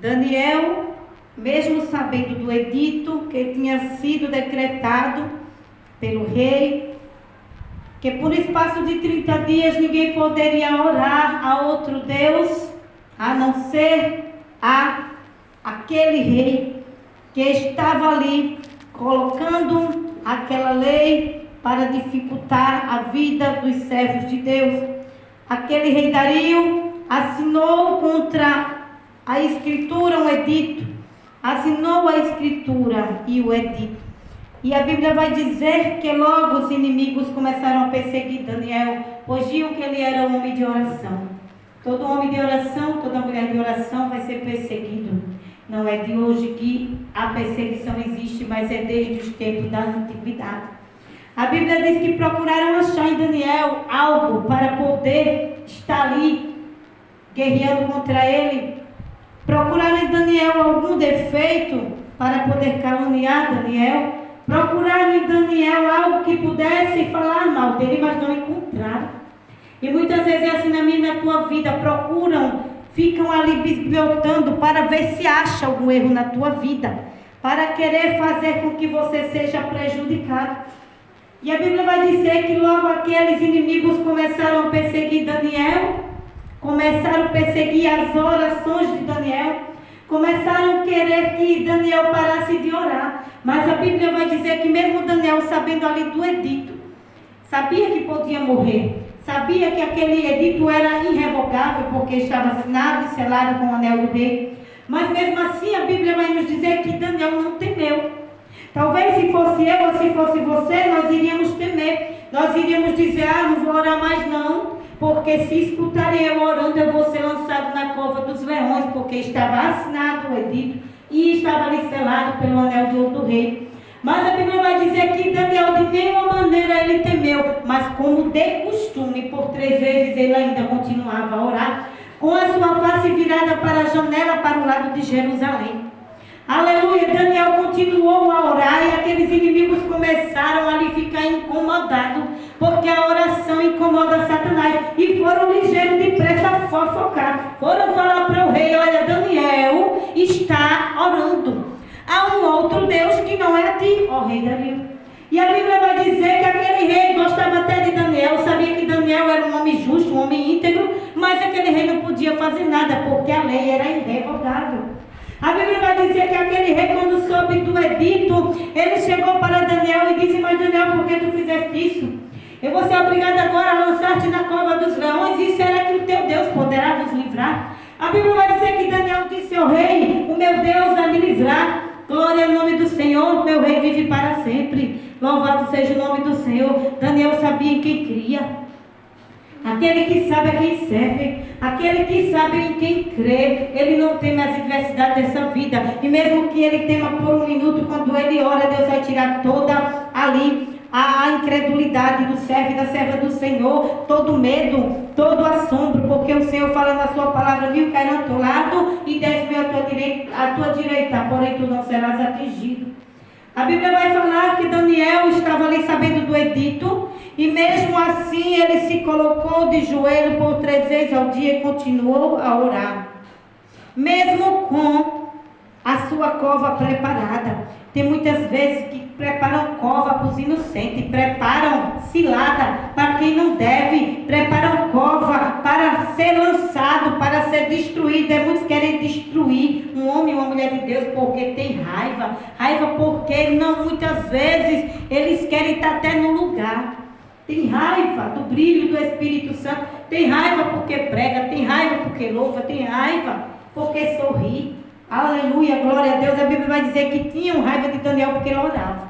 Daniel, mesmo sabendo do edito que tinha sido decretado pelo rei, que por espaço de 30 dias ninguém poderia orar a outro Deus, a não ser aquele rei que estava ali colocando aquela lei para dificultar a vida dos servos de Deus. Aquele rei Dario assinou contra a escritura um edito, assinou a escritura e o edito. E a Bíblia vai dizer que logo os inimigos começaram a perseguir Daniel, pois viam que ele era um homem de oração. Todo homem de oração, toda mulher de oração vai ser perseguido. Não é de hoje que a perseguição existe, mas é desde os tempos da antiguidade. A Bíblia diz que procuraram achar em Daniel algo para poder estar ali guerreando contra ele. Procuraram em Daniel algum defeito para poder caluniar Daniel. Procuraram em Daniel algo que pudesse falar mal dele, mas não encontraram. E muitas vezes é assim na minha e na tua vida. Procuram, ficam ali bisbilhotando para ver se acha algum erro na tua vida, para querer fazer com que você seja prejudicado. E a Bíblia vai dizer que logo aqueles inimigos começaram a perseguir Daniel, começaram a perseguir as orações de Daniel, começaram a querer que Daniel parasse de orar. Mas a Bíblia vai dizer que mesmo Daniel, sabendo ali do edito, sabia que podia morrer, sabia que aquele edito era irrevogável, porque estava assinado e selado com o anel do rei. Mas mesmo assim a Bíblia vai nos dizer que Daniel não temeu. Talvez se fosse eu ou se fosse você, nós iríamos temer. Nós iríamos dizer, não vou orar mais não, porque se escutarem eu orando, eu vou ser lançado na cova dos leões, porque estava assinado o edito e estava ali selado pelo anel de ouro do rei. Mas a Bíblia vai dizer que Daniel de nenhuma maneira ele temeu, mas como de costume, por 3 vezes ele ainda continuava a orar, com a sua face virada para a janela, para o lado de Jerusalém. Aleluia, Daniel continuou a orar e aqueles inimigos começaram a lhe ficar incomodados, porque a oração incomoda Satanás, e foram ligeiros depressa a fofocar, foram falar para o rei, olha, Daniel está orando a um outro Deus que não é a ti, ó rei Dario. E a Bíblia vai dizer que aquele rei gostava até de Daniel, sabia que Daniel era um homem justo, um homem íntegro, mas aquele rei não podia fazer nada, porque a lei era irrevogável. A Bíblia vai dizer que aquele rei, quando soube do edito, ele chegou para Daniel e disse, mas Daniel, por que tu fizeste isso? Eu vou ser obrigado agora a lançar-te na cova dos leões, e será que o teu Deus poderá nos livrar? A Bíblia vai dizer que Daniel disse ao rei, o meu Deus vai me livrar. Glória ao nome do Senhor, meu rei vive para sempre. Louvado seja o nome do Senhor. Daniel sabia em quem cria. Aquele que sabe a quem serve, aquele que sabe em quem crê, ele não teme as adversidades dessa vida. E mesmo que ele tema por um minuto, quando ele ora, Deus vai tirar toda ali a incredulidade do servo e da serva do Senhor, todo medo, todo assombro, porque o Senhor fala na sua palavra, 1000 cairão ao teu lado e 10.000 à tua direita, porém tu não serás atingido. A Bíblia vai falar que Daniel estava ali sabendo do edito, e mesmo assim ele se colocou de joelho por 3 vezes ao dia e continuou a orar, mesmo com a sua cova preparada. Tem muitas vezes que preparam cova para os inocentes, preparam cilada para quem não deve, preparam cova para ser lançado, para ser destruído. E muitos querem destruir um homem ou uma mulher de Deus porque tem raiva porque não, muitas vezes eles querem estar até no lugar. Tem raiva do brilho do Espírito Santo, tem raiva porque prega, tem raiva porque louva, tem raiva porque sorri. Aleluia, glória a Deus. A Bíblia vai dizer que tinham raiva de Daniel porque ele orava.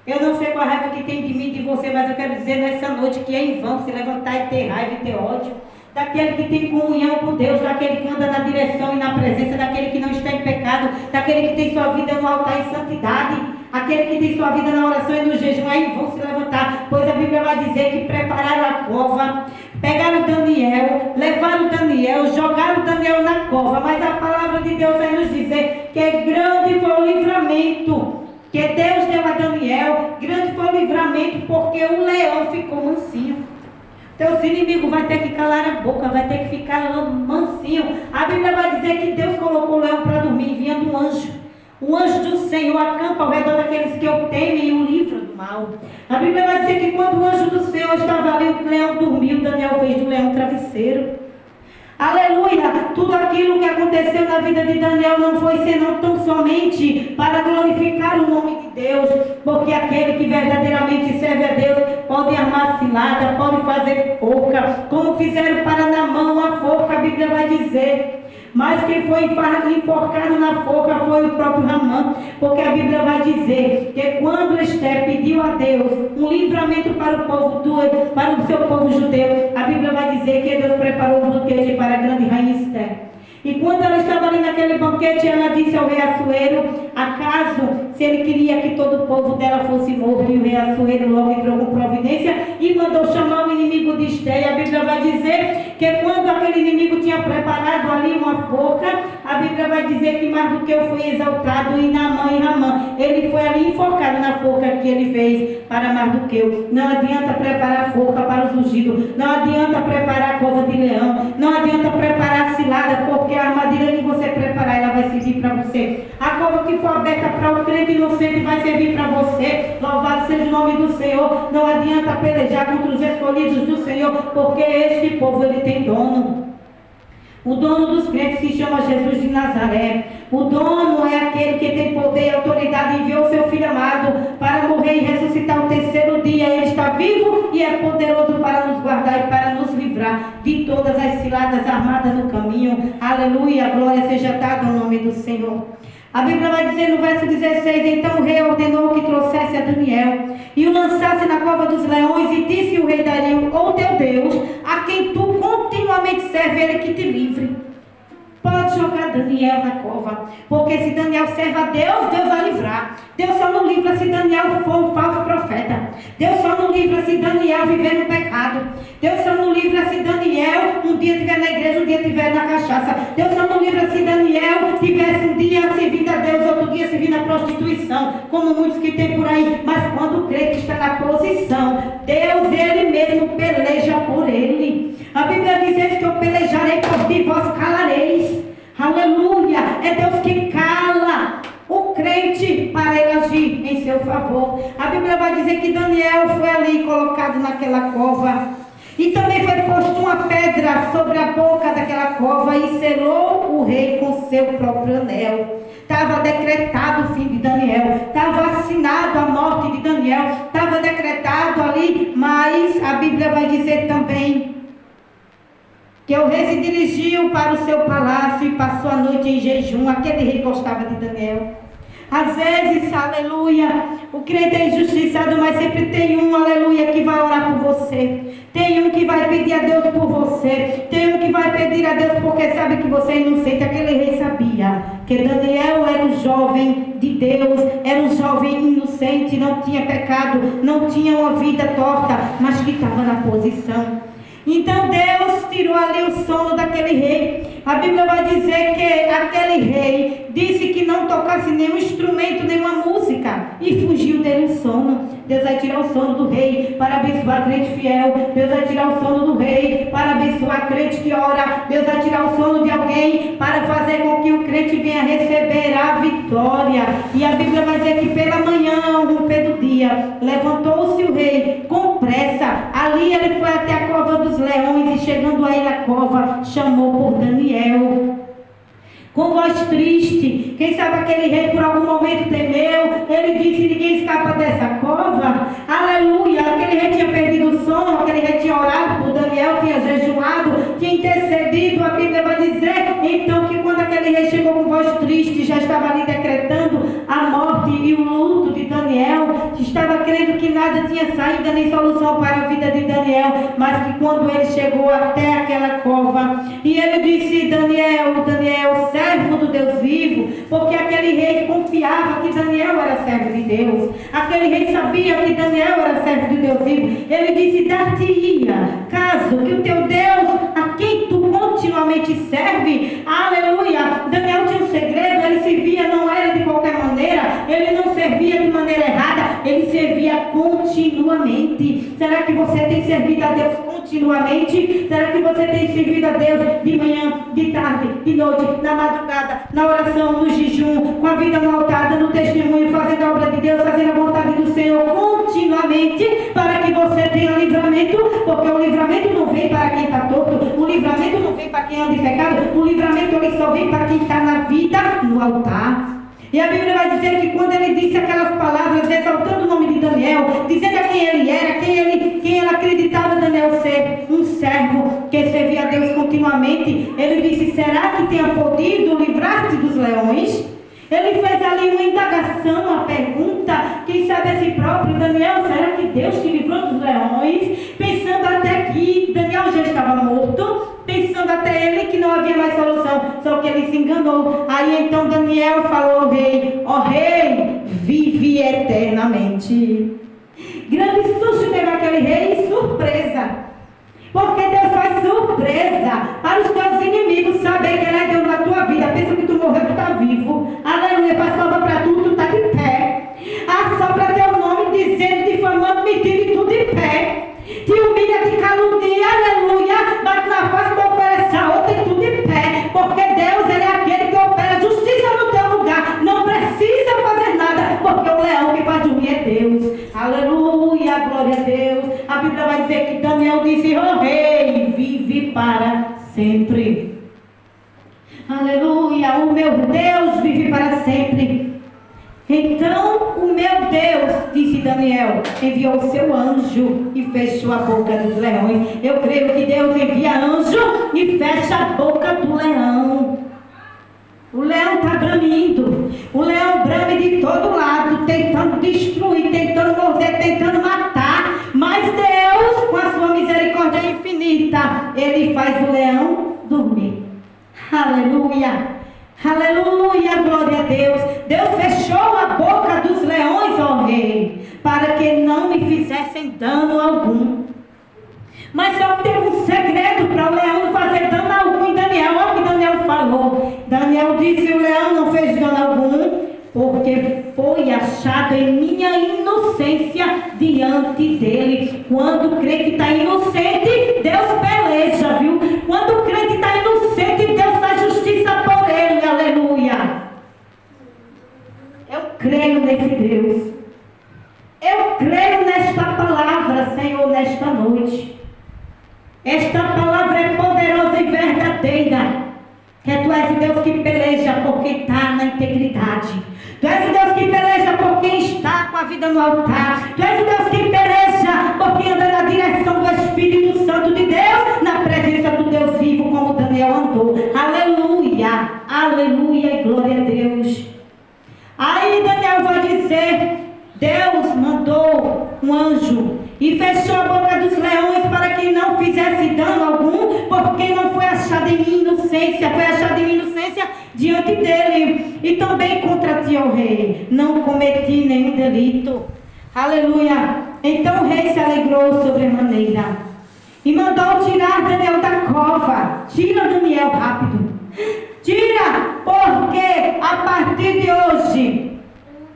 Eu não sei qual a raiva que tem de mim e de você, mas eu quero dizer nessa noite que é em vão se levantar e ter raiva e ter ódio daquele que tem comunhão com Deus, daquele que anda na direção e na presença, daquele que não está em pecado, daquele que tem sua vida no altar em santidade, aquele que tem sua vida na oração e no jejum. É em vão se levantar, pois a Bíblia vai dizer que prepararam a cova, pegaram Daniel, levaram Daniel, jogaram Daniel na cova, mas a palavra de Deus vai nos dizer que grande foi o livramento que Deus deu a Daniel, grande foi o livramento, porque o leão ficou mansinho. Teus inimigos vai ter que calar a boca, vai ter que ficar mansinho. A Bíblia vai dizer que Deus colocou o leão para dormir, vinha um anjo. O anjo do Senhor acampa ao redor daqueles que o temem e o livra do mal. A Bíblia vai dizer que quando o anjo do Senhor estava ali, o leão dormiu, Daniel fez do leão travesseiro. Aleluia! Tudo aquilo que aconteceu na vida de Daniel não foi senão tão somente para glorificar o nome de Deus, porque aquele que verdadeiramente serve a Deus pode armar cilada, pode fazer forca, como fizeram para Naamã uma forca, a Bíblia vai dizer. Mas quem foi enforcado na forca foi o próprio Naamã, porque a Bíblia vai dizer que quando Esther pediu a Deus um livramento para o seu povo judeu, a Bíblia vai dizer que Deus preparou um banquete para a grande rainha Esther. E quando ela estava ali naquele banquete, ela disse ao rei Assuero, acaso, se ele queria que todo o povo dela fosse morto, e o rei Assuero logo entrou com providência e mandou chamar o inimigo de Esther. E a Bíblia vai dizer que quando aquele inimigo tinha preparado ali uma forca, a Bíblia vai dizer que Mardoqueu foi exaltado e Naamã e Ramã, ele foi ali enforcado na forca que ele fez para Mardoqueu. Não adianta preparar forca para os ungidos, não adianta preparar a cova de leão, não adianta preparar a cilada, porque a armadilha que você preparar, ela vai servir para você. A cova que for aberta para o crente inocente vai servir para você. Louvado seja o nome do Senhor. Não adianta pelejar contra os escolhidos do Senhor, porque este povo, ele tem dono. O dono dos crentes se chama Jesus de Nazaré. O dono é aquele que tem poder e autoridade e enviou seu Filho amado para morrer e ressuscitar o terceiro dia. Ele está vivo e é poderoso para nos guardar e para nos livrar de todas as ciladas armadas no caminho. Aleluia, glória seja dada ao nome do Senhor. A Bíblia vai dizer no verso 16, então o rei ordenou que trouxesse a Daniel e o lançasse na cova dos leões, e disse o rei Dario, ó teu Deus, a quem tu continuamente serve, ele que te livre. Pode jogar Daniel na cova, porque se Daniel serve a Deus, Deus vai livrar. Deus só não livra se Daniel for um falso profeta. Deus só não livra se Daniel viver no pecado. Deus só não livra se Daniel um dia estiver na igreja, um dia estiver na cachaça. Deus só não livra se Daniel tivesse um dia servindo a Deus, outro dia servindo a prostituição, como muitos que tem por aí. Mas quando o crente está na posição, Deus, ele mesmo peleja por ele. A Bíblia diz que eu pelejarei por ti, vós calareis. Aleluia! É Deus que cala o crente para ele agir em seu favor. A Bíblia vai dizer que Daniel foi ali colocado naquela cova. E também foi posto uma pedra sobre a boca daquela cova e selou o rei com seu próprio anel. Estava decretado o fim de Daniel, estava assinado a morte de Daniel, estava decretado ali, mas a Bíblia vai dizer também que o rei se dirigiu para o seu palácio e passou a noite em jejum. Aquele rei gostava de Daniel. Às vezes, aleluia, o crente é injustiçado, mas sempre tem um, aleluia, que vai orar por você. Tem um que vai pedir a Deus por você. Tem um que vai pedir a Deus porque sabe que você é inocente. Aquele rei sabia que Daniel era um jovem de Deus, era um jovem inocente, não tinha pecado, não tinha uma vida torta, mas que estava na posição. Então Deus tirou ali o sono daquele rei. A Bíblia vai dizer que aquele rei disse que não tocasse nenhum instrumento, nenhuma música, e fugiu dele o sono. Deus vai tirar o sono do rei para abençoar crente fiel. Deus vai tirar o sono do rei para abençoar crente que ora. Deus vai tirar o sono de alguém para fazer com que o crente venha receber a vitória. E a Bíblia vai dizer que pela manhã, ao romper do dia, levantou-se o rei com pressa. Ali ele foi até a cova dos leões e chegando a ele a cova, chamou por Daniel. Com voz triste, quem sabe aquele rei por algum momento temeu, ele disse, ninguém escapa dessa cova, aleluia, aquele rei tinha perdido o sono, aquele rei tinha orado por Daniel, tinha jejuado, tinha intercedido, a Bíblia vai dizer, então que quando aquele rei chegou com voz triste, já estava ali decretando a morte e o luto de Daniel, estava crendo que nada tinha saída nem solução para a vida de Daniel, mas que quando ele chegou até aquela cova, e ele disse, Daniel, servo do Deus vivo, porque aquele rei confiava que Daniel era servo de Deus, aquele rei sabia que Daniel era servo de Deus vivo. Ele disse, dar-te-ia, caso que o teu Deus, a quem tu continuamente serve, aleluia, Daniel tinha um segredo, ele servia, não era de qualquer maneira, ele não servia de maneira errada, ele servia continuamente. Será que você tem servido a Deus continuamente? continuamente? Será que você tem servido a Deus de manhã, de tarde, de noite, na madrugada, na oração, no jejum, com a vida no altar, no testemunho, fazendo a obra de Deus, fazendo a vontade do Senhor continuamente, para que você tenha livramento? Porque o livramento não vem para quem está torto, o livramento não vem para quem anda em pecado, o livramento ele só vem para quem está na vida no altar. E a Bíblia vai dizer que quando ele disse aquelas palavras, exaltando o nome de Daniel, dizendo a quem ele era, quem ele acreditava Daniel ser, um servo que servia a Deus continuamente, ele disse: será que tenha podido livrar-te dos leões? Ele fez ali uma indagação, uma pergunta, quem sabe a si próprio: Daniel, será que Deus te livrou dos leões? Pensando até que Daniel já estava morto, pensando até ele que não havia mais solução, só que ele se enganou. Aí então Daniel falou ao rei: ó rei, vive eternamente. Grande susto teve aquele rei, surpresa. Porque Deus faz surpresa para os teus inimigos saber que Ele é Deus na tua vida. Pensa que tu morreu, tu está vivo. Aleluia, faz prova para tu está de pé. Assopra teu nome, dizendo, difamando, mentindo e tu de pé. Te humilha, te calunia, aleluia. Bate na face para oferecer a outra e tu de pé. Porque Deus, Ele é aquele que opera justiça no teu lugar. Não precisa fazer nada, porque o leão que faz dormir é Deus. Aleluia, glória a Deus. A Bíblia vai dizer que Daniel disse: ó rei, vive para sempre. Aleluia, o meu Deus vive para sempre. Então o meu Deus, disse Daniel, enviou o seu anjo e fechou a boca dos leões. Eu creio que Deus envia anjo e fecha a boca do leão. O leão está bramindo. O leão brame de todo lado, tentando destruir, tentando morder, tentando matar. Mas Deus, com a sua misericórdia infinita, Ele faz o leão dormir. Aleluia. Aleluia, glória a Deus. Deus fechou a boca dos leões, ó rei, para que não me fizessem dano algum. Mas só teve um segredo para o leão não fazer dano algum em Daniel. Olha o que Daniel falou. Daniel disse: o leão não fez dano algum, porque foi achado em minha inocência diante dele. Quando o crente está inocente, Deus peleja, viu? Quando o crente está inocente, Deus faz justiça por ele. Aleluia. Eu creio nesse Deus. Eu creio nesta palavra, Senhor, nesta noite. Esta palavra é poderosa e verdadeira. Que tu és o Deus que peleja por quem está na integridade. Tu és o Deus que peleja por quem está com a vida no altar. Tu és o Deus que peleja por quem anda na direção do Espírito Santo de Deus, na presença do Deus vivo, como Daniel andou. Aleluia, aleluia e glória a Deus. Aí Daniel vai dizer: Deus mandou um anjo e fechou a boca dos leões para que não fizesse dano algum, porque não foi achado em minha inocência, foi achado em minha inocência diante dele. E também contra ti, ó rei, não cometi nenhum delito. Aleluia. Então o rei se alegrou sobremaneira e mandou tirar Daniel da cova. Tira Daniel rápido. Tira, porque a partir de hoje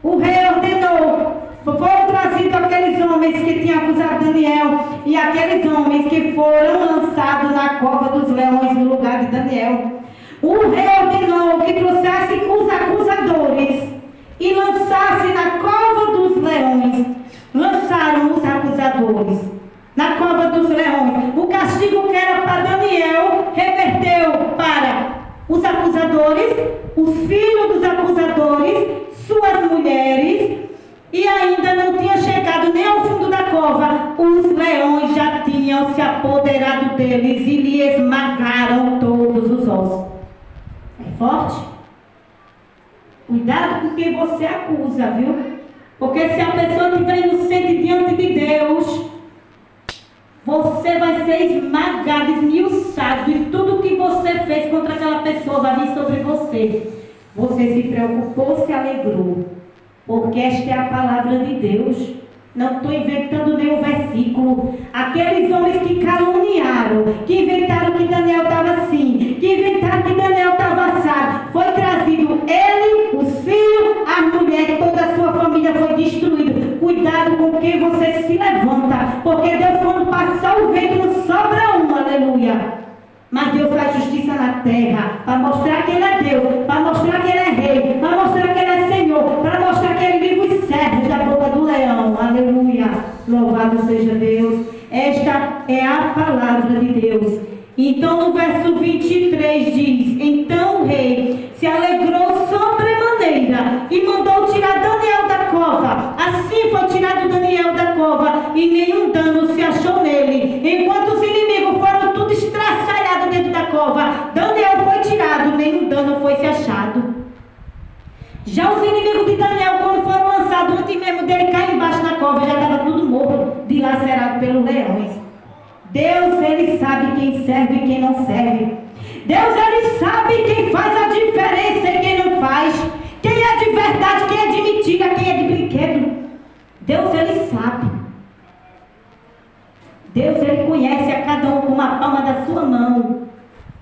o rei ordenou. Foram trazidos aqueles homens que tinham acusado Daniel, e aqueles homens que foram lançados na cova dos leões no lugar de Daniel. O rei ordenou que trouxessem os acusadores e lançassem na cova dos leões. Lançaram os acusadores na cova dos leões. O castigo que era para Daniel reverteu para os acusadores, os filhos dos acusadores, suas mulheres. E ainda não tinha chegado nem ao fundo da cova, os leões já tinham se apoderado deles e lhe esmagaram todos os ossos. É forte? Cuidado com quem você acusa, viu? Porque se a pessoa estiver inocente diante de Deus, você vai ser esmagado, esmiuçado, e tudo que você fez contra aquela pessoa vai vir sobre você. Você se preocupou, se alegrou. Porque esta é a palavra de Deus. Não estou inventando nenhum versículo. Aqueles homens que caluniaram, que inventaram que Daniel estava assim, que inventaram que Daniel estava assado, foi trazido ele, os filhos, as mulheres, toda a sua família foi destruída. Cuidado com quem você se levanta porque Deus, quando passar o vento, não sobra um, aleluia. Mas Deus faz justiça na terra, para mostrar que Ele é Deus, para mostrar que Ele é Rei, para mostrar que Ele é Senhor, para mostrar que Ele livra os servos da boca do leão, aleluia. Louvado seja Deus. Esta é a palavra de Deus. Então no verso 23 diz: então o rei se alegrou sobremaneira e mandou tirar Daniel da cova. Assim foi tirado Daniel da cova e nenhum dano se achou nele. Enquanto os inimigos foram tudo estraçalhados dentro da cova, Daniel foi tirado, nenhum dano foi se achado. Já os inimigos de Daniel, quando foram lançados, antes mesmo dele cair embaixo na cova, já estava tudo morto, dilacerado pelos leões. Deus, Ele sabe quem serve e quem não serve. Deus, Ele sabe quem faz a diferença e quem não faz. Quem é de verdade, quem é de mentira, quem é de brinquedo. Deus, Ele sabe. Deus, Ele conhece a cada um com uma palma da sua mão.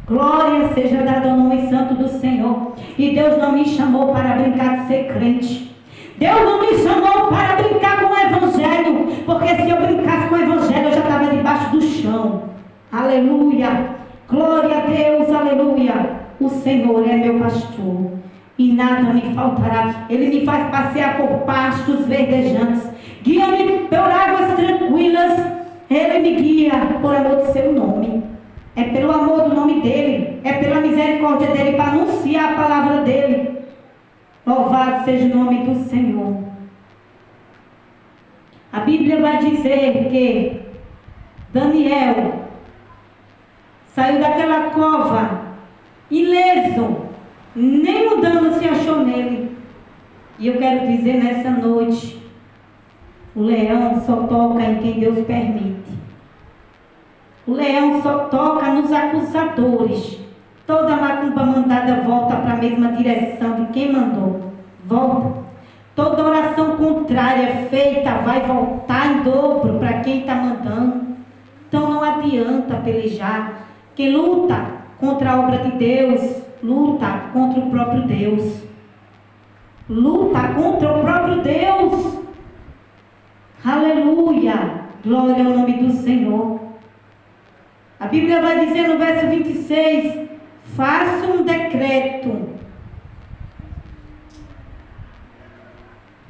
Glória seja dada ao nome santo do Senhor. E Deus não me chamou para brincar de ser crente. Deus não me chamou para brincar com o Evangelho, porque se eu brincasse com o Evangelho, eu já estava debaixo do chão. Aleluia. Glória a Deus, aleluia. O Senhor é meu pastor e nada me faltará. Ele me faz passear por pastos verdejantes, guia-me por águas tranquilas. Ele me guia por amor do seu nome. É pelo amor do nome dele, é pela misericórdia dele, para anunciar a palavra dele. Louvado seja o nome do Senhor. A Bíblia vai dizer que Daniel saiu daquela cova ileso, nenhum dano se achou nele. E eu quero dizer nessa noite, o leão só toca em quem Deus permite. O leão só toca nos acusadores. Toda macumba mandada volta para a mesma direção de quem mandou. Volta. Toda oração contrária feita vai voltar em dobro para quem está mandando. Então não adianta pelejar. Quem luta contra a obra de Deus, luta contra o próprio Deus. Luta contra o próprio Deus. Aleluia. Glória ao nome do Senhor. A Bíblia vai dizer no verso 26, faço um decreto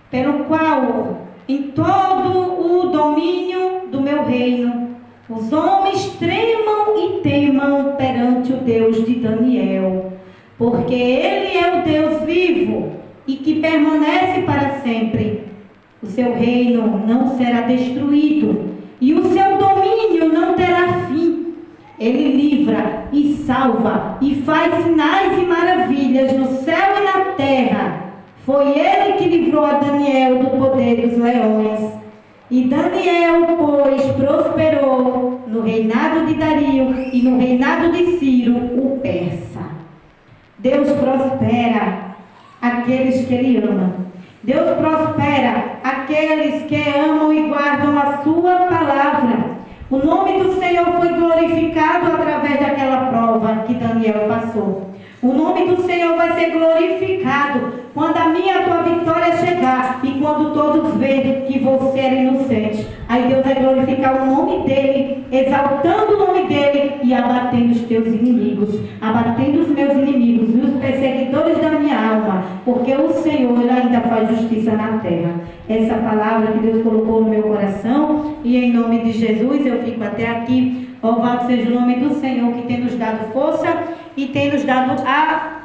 pelo qual em todo o domínio do meu reino os homens tremam e temam perante o Deus de Daniel, porque Ele é o Deus vivo e que permanece para sempre. O seu reino não será destruído e o seu domínio não terá fim. Ele livra e salva e faz sinais e maravilhas no céu e na terra. Foi Ele que livrou a Daniel do poder dos leões. E Daniel, pois, prosperou no reinado de Dario e no reinado de Ciro, o persa. Deus prospera aqueles que Ele ama. Deus prospera aqueles que amam e guardam a sua palavra. O nome do Senhor foi glorificado através daquela prova que Daniel passou. O nome do Senhor vai ser glorificado quando a minha e a tua vitória chegar e quando todos verem que você era inocente. Aí Deus vai glorificar o nome dele, exaltando o nome dele e abatendo os teus inimigos, abatendo os meus inimigos e os perseguidores da minha alma, porque o Senhor ele ainda faz justiça na terra. Essa palavra que Deus colocou no meu coração, e em nome de Jesus eu fico até aqui. Louvado seja o nome do Senhor, que tem nos dado força e tem nos dado a